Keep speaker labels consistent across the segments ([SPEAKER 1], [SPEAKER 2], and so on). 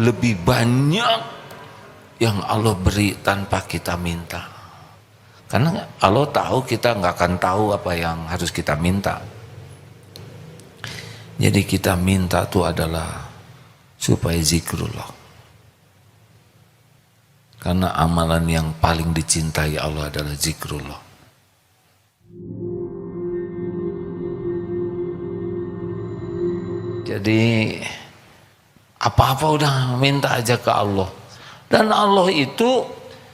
[SPEAKER 1] lebih banyak yang Allah beri tanpa kita minta. Karena Allah tahu kita nggak akan tahu apa yang harus kita minta. Jadi kita minta itu adalah supaya zikrullah. Karena amalan yang paling dicintai Allah adalah zikrullah. Jadi apa-apa udah minta aja ke Allah. Dan Allah itu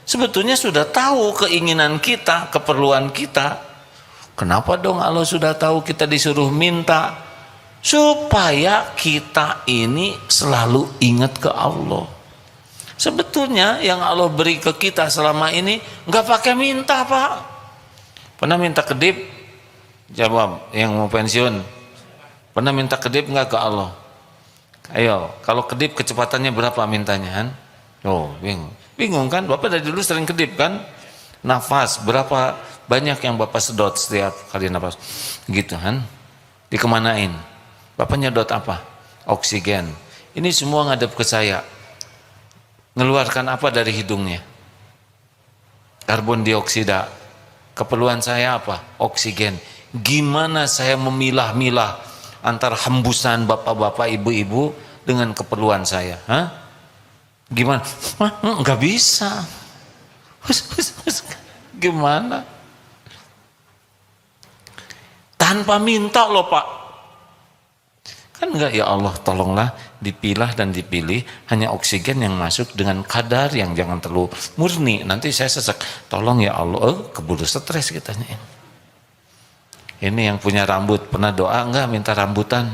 [SPEAKER 1] sebetulnya sudah tahu keinginan kita, keperluan kita. Kenapa dong Allah sudah tahu kita disuruh minta? Supaya kita ini selalu ingat ke Allah. Sebetulnya yang Allah beri ke kita selama ini nggak pakai minta, Pak. Pernah minta kedip? Jawab yang mau pensiun. Pernah minta kedip nggak ke Allah? Ayo, kalau kedip kecepatannya berapa mintanya kan? Oh, bingung kan? Bapak dari dulu sering kedip kan? Nafas berapa banyak yang Bapak sedot setiap kali nafas? Gitu kan? Dikemanain? Bapak nyedot apa? Oksigen. Ini semua ngadep ke saya. Ngeluarkan apa dari hidungnya? Karbon dioksida. Keperluan saya apa? Oksigen. Gimana saya memilah-milah antara hembusan bapak-bapak, ibu-ibu dengan keperluan saya? Hah? Gimana? Nggak bisa. Gimana? Tanpa minta loh, Pak. Kan enggak, ya Allah tolonglah dipilah dan dipilih hanya oksigen yang masuk dengan kadar yang jangan terlalu murni, nanti saya sesak. Tolong ya Allah, keburu stres kitanya. Ini yang punya rambut pernah doa enggak minta rambutan?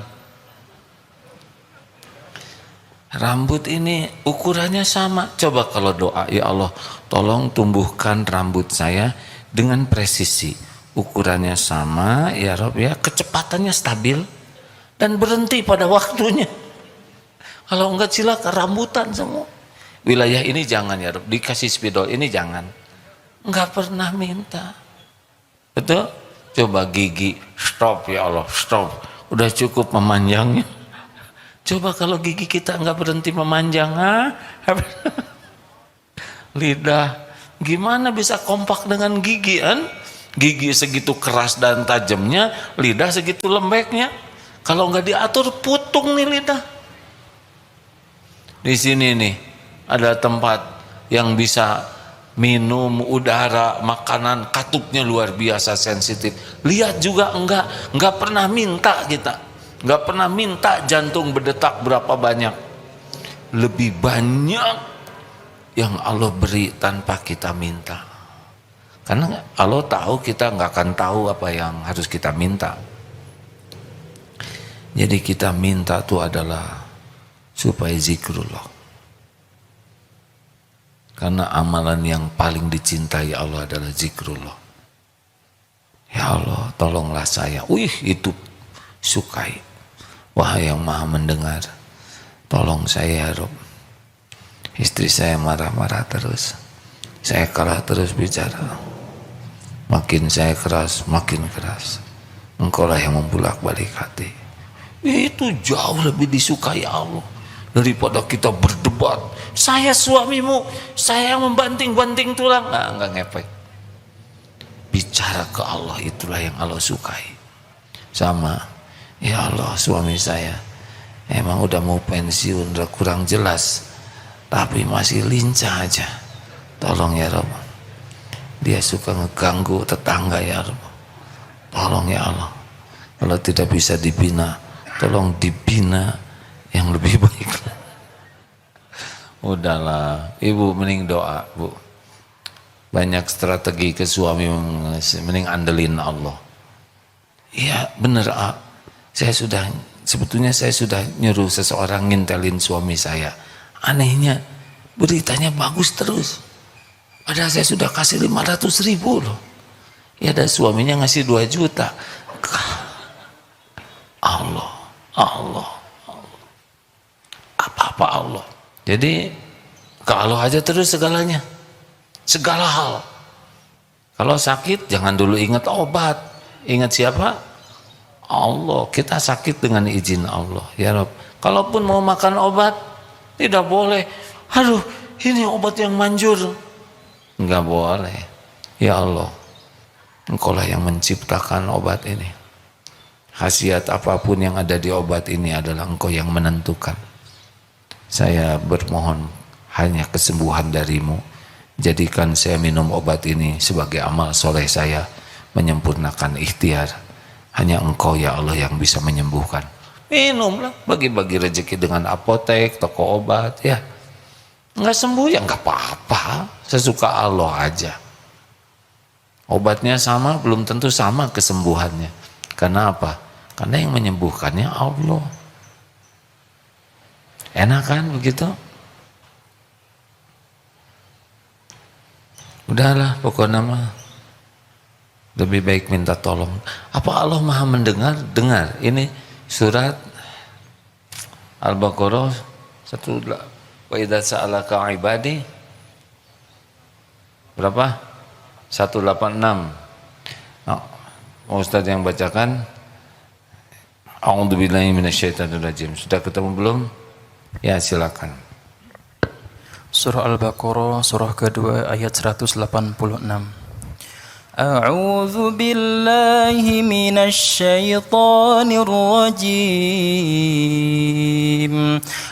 [SPEAKER 1] Rambut ini ukurannya sama. Coba kalau doa, ya Allah tolong tumbuhkan rambut saya dengan presisi, ukurannya sama ya Rob ya, kecepatannya stabil dan berhenti pada waktunya. Kalau enggak silakan rambutan semua. Wilayah ini jangan ya Rob, dikasih spidol ini jangan. Enggak pernah minta. Betul? Coba gigi, stop ya Allah, stop. Udah cukup memanjangnya. Coba kalau gigi kita enggak berhenti memanjang, lidah, gimana bisa kompak dengan gigi kan? Gigi segitu keras dan tajamnya, lidah segitu lembeknya. Kalau nggak diatur putung nih lidah. Di sini nih ada tempat yang bisa minum udara, makanan, katupnya luar biasa sensitif. Lihat juga enggak pernah minta kita. Enggak pernah minta jantung berdetak berapa banyak. Lebih banyak yang Allah beri tanpa kita minta. Karena Allah tahu kita nggak akan tahu apa yang harus kita minta. Jadi kita minta itu adalah supaya zikrullah. Karena amalan yang paling dicintai Allah adalah zikrullah. Ya Allah, tolonglah saya. Itu sukai. Wahai yang maha mendengar, tolong saya ya Rob. Istri saya marah-marah terus. Saya kalah terus bicara. Makin saya keras, makin keras. Engkaulah yang membulak-balik hati. Itu jauh lebih disukai Allah daripada kita berdebat. Saya suamimu, saya yang membanting-banting tulang. Enggak ngepek. Bicara ke Allah, itulah yang Allah sukai. Sama, ya Allah suami saya emang udah mau pensiun, udah kurang jelas, tapi masih lincah aja. Tolong ya Rabb. Dia suka ngeganggu tetangga ya Rabb. Tolong ya Allah. Kalau tidak bisa dibina, tolong dibina yang lebih baik. Udahlah, ibu mending doa, bu. Banyak strategi ke suami, mending andelin Allah. Iya bener, sebetulnya saya sudah nyuruh seseorang ngintelin suami saya. Anehnya beritanya bagus terus. Padahal saya sudah kasih 500.000 loh. Ya ada suaminya ngasih 2 juta. Allah. Apa-apa Allah. Jadi ke Allah aja terus segalanya. Segala hal. Kalau sakit jangan dulu ingat obat. Ingat siapa? Allah. Kita sakit dengan izin Allah. Ya Rabb. Kalaupun mau makan obat, Tidak boleh. Aduh, ini obat yang manjur. Enggak boleh. Ya Allah, Engkau lah yang menciptakan obat ini. Khasiat apapun yang ada di obat ini adalah Engkau yang menentukan. Saya bermohon hanya kesembuhan darimu. Jadikan saya minum obat ini sebagai amal soleh saya, menyempurnakan ikhtiar. Hanya Engkau ya Allah yang bisa menyembuhkan. Minumlah, bagi-bagi rezeki dengan apotek, toko obat, ya. Nggak sembuh ya nggak apa-apa, sesuka Allah aja. Obatnya sama, belum tentu sama kesembuhannya. Karena apa? Karena yang menyembuhkannya Allah. Enak kan begitu? Udahlah, pokoknya mah lebih baik minta tolong. Apa Allah Maha mendengar? Dengar. Ini surat Al-Baqarah 1. Wa idza sa'alaka 'ibadi berapa? 186. Nah, Ustaz yang bacakan A'udzubillahi minasyaitonirrajim. Sudah ketemu belum? Ya, silakan.
[SPEAKER 2] Surah Al-Baqarah surah kedua ayat 186. A'udzu billahi minasyaitonir rajim.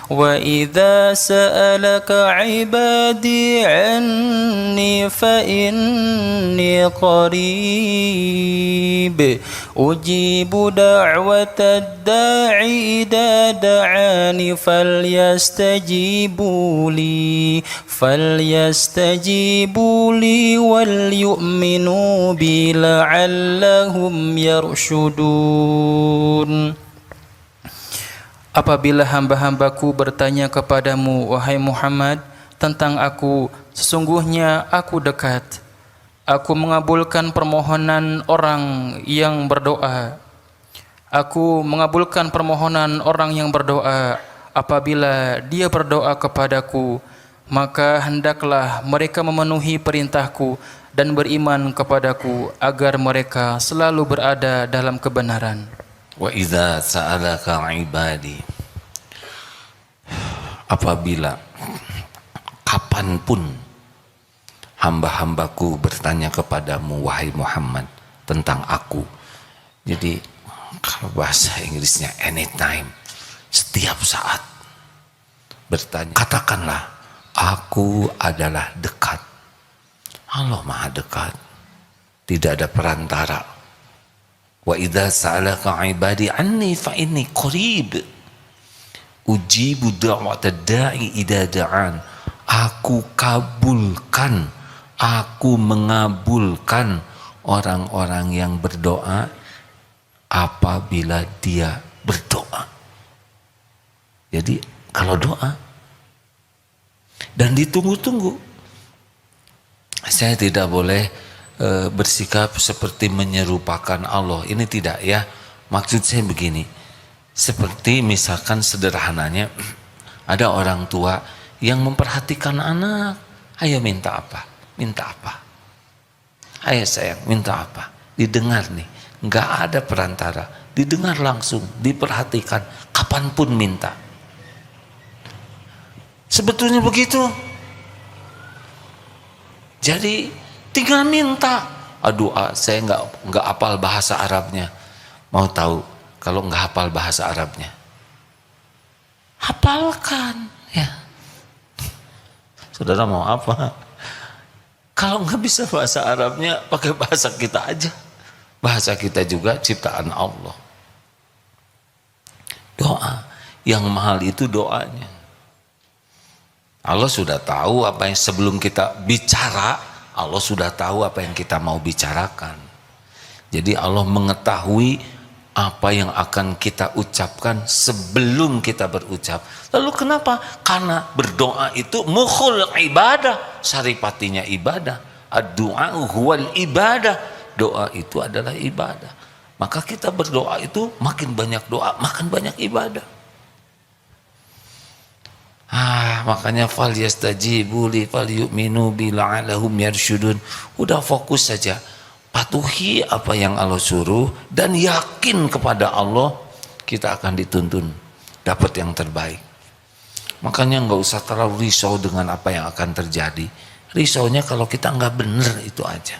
[SPEAKER 2] Wa idza sa'alaka 'ibadi 'anni fa inni qarib ujibu da'watad da'i idza da'ani falyastajibu li wal yu'minu bi la'allahum yarshudun. Apabila hamba-hambaku bertanya kepadamu, wahai Muhammad, tentang aku, sesungguhnya aku dekat. Aku mengabulkan permohonan orang yang berdoa. Aku mengabulkan permohonan orang yang berdoa. Apabila dia berdoa kepadaku, maka hendaklah mereka memenuhi perintahku dan beriman kepadaku agar mereka selalu berada dalam kebenaran.
[SPEAKER 1] Wa idza sa'alaka 'ibadi, apabila kapanpun hamba-hambaku bertanya kepadamu wahai Muhammad tentang aku. Jadi kalau bahasa Inggrisnya anytime, setiap saat bertanya, katakanlah aku adalah dekat. Allah Maha dekat, tidak ada perantara. Wa idza sa'alaka 'ibadi anni fa inni qarib ujibu da'watad da'i idza da'an. Aku kabulkan, aku mengabulkan orang-orang yang berdoa apabila dia berdoa. Jadi kalau doa dan ditunggu-tunggu, saya tidak boleh bersikap seperti menyerupakan Allah. Ini tidak ya. Maksud saya begini, seperti misalkan sederhananya ada orang tua yang memperhatikan anak. Ayo minta apa? Minta apa? Ayo sayang, minta apa? Didengar nih, nggak ada perantara, didengar langsung, diperhatikan, kapanpun minta. Sebetulnya begitu. Jadi tinggal minta. Doa, saya nggak hafal bahasa Arabnya. Mau tahu kalau nggak hafal bahasa Arabnya? Hafalkan, ya. Saudara mau apa? Kalau nggak bisa bahasa Arabnya, pakai bahasa kita aja. Bahasa kita juga ciptaan Allah. Doa, yang mahal itu doanya. Allah sudah tahu apa yang sebelum kita bicara. Allah sudah tahu apa yang kita mau bicarakan. Jadi Allah mengetahui apa yang akan kita ucapkan sebelum kita berucap. Lalu kenapa? Karena berdoa itu mukhul ibadah, saripatinya ibadah. Ad-du'a huwal ibadah. Doa itu adalah ibadah. Maka kita berdoa itu makin banyak doa, makin banyak ibadah. Makanya fal yastajibu li fal yu'minu bi la'allahum yarshudun. Udah fokus saja, patuhi apa yang Allah suruh dan yakin kepada Allah, kita akan dituntun dapat yang terbaik. Makanya nggak usah terlalu risau dengan apa yang akan terjadi. Risaunya kalau kita nggak bener, itu aja.